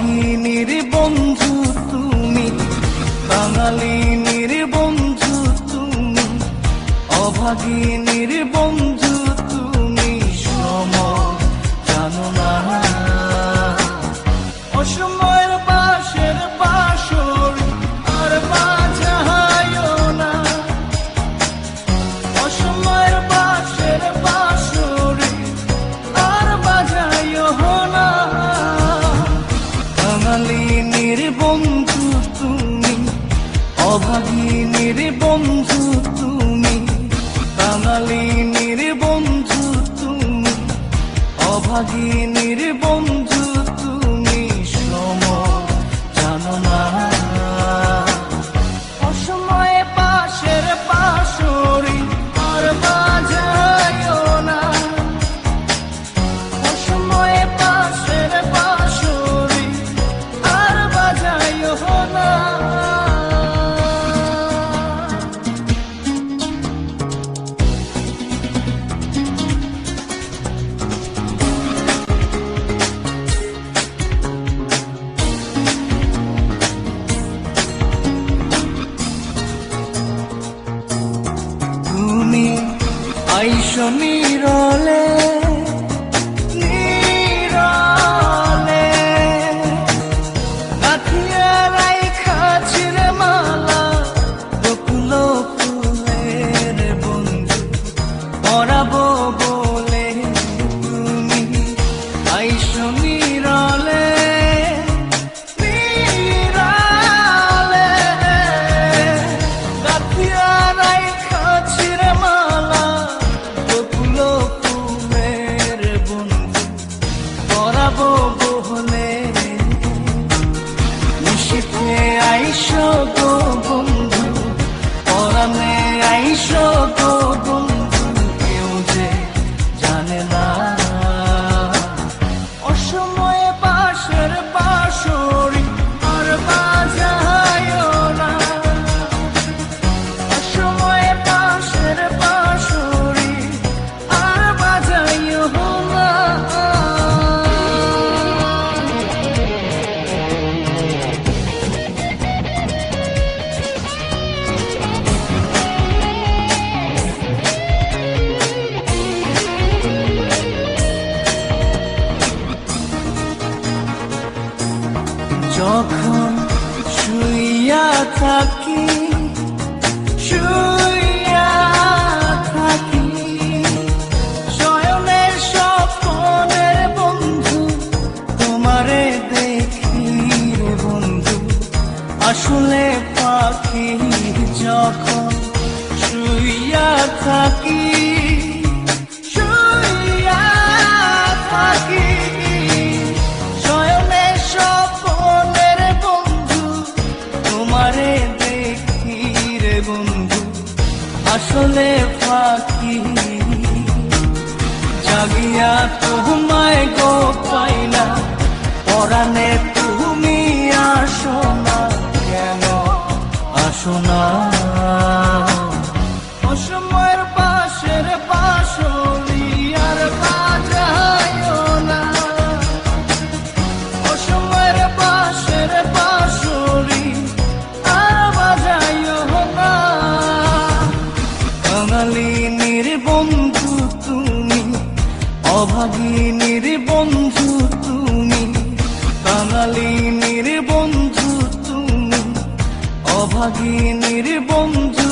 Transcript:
অভাগিনীর বন্ধু তুমি, বাঙালিনীর বন্ধু তুমি, অভাগিনীর বন্ধু তুমি, সময় জানো না। অসময়ের বাঁশের বাঁশরি আর বাজায়ও না, অসময়ের বাঁশের বাঁশরি আর বাজায়ও না। বাঙালিনীর বন্ধু তুমি, অভাগিনীর বন্ধু তুমি, বাঙালিনীর বন্ধু তুমি, অভাগিনীর বন্ধু তুমি, সময় জানো না। অসময়ে পাশের বাঁশরি আর বাজায়ও না, অসময়ে পাশের বাঁশরি আর বাজায়ও না। তুমি আইসো নীরলে, নীরলে গাঁথিয়া রাইখা ছিলে মালা, বকুল ফুলের বন্ধু পরাবো বলে। তুমি আইসো নীরলে, নীরলে গাঁথিয়া রাইখা ছিলে মালা, বকুল ফুলের বন্ধু পরাবো বলে। নিশীথে আইসো গো বন্ধু, পরাণে আইসো গো বন্ধু, কেউ যে জানে না। অসময়ে পাশের বাঁশরি আর বাজায়ও না, অসময়ে পাশের বাঁশরি আর বাজায়ও না। যখন শুইয়া থাকি, শুইয়া থাকি, শয়নের স্বপ্নের বন্ধু তোমারে দেখি রে বন্ধু, আসলে পাখি। যখন শুইয়া থাকি, শুইয়া থাকি, শয়নের স্বপ্নের বন্ধু তোমারে দেখি রে বন্ধু, আসলে পাখি। জাগিয়া তোমায় গো পাই না, পরাণে তুমি আসো না, কেন আসো না। অসময়ের পাশের বাঁশরি আর বাজায়ও না, অসময়ের পাশের বাঁশরি আর বাজায়ও না। বাঙালিনীর বন্ধু তুমি, অভাগিনীর বন্ধু তুমি, বাঙালিনীর বন্ধু তুমি, অভাগিনীর বন্ধু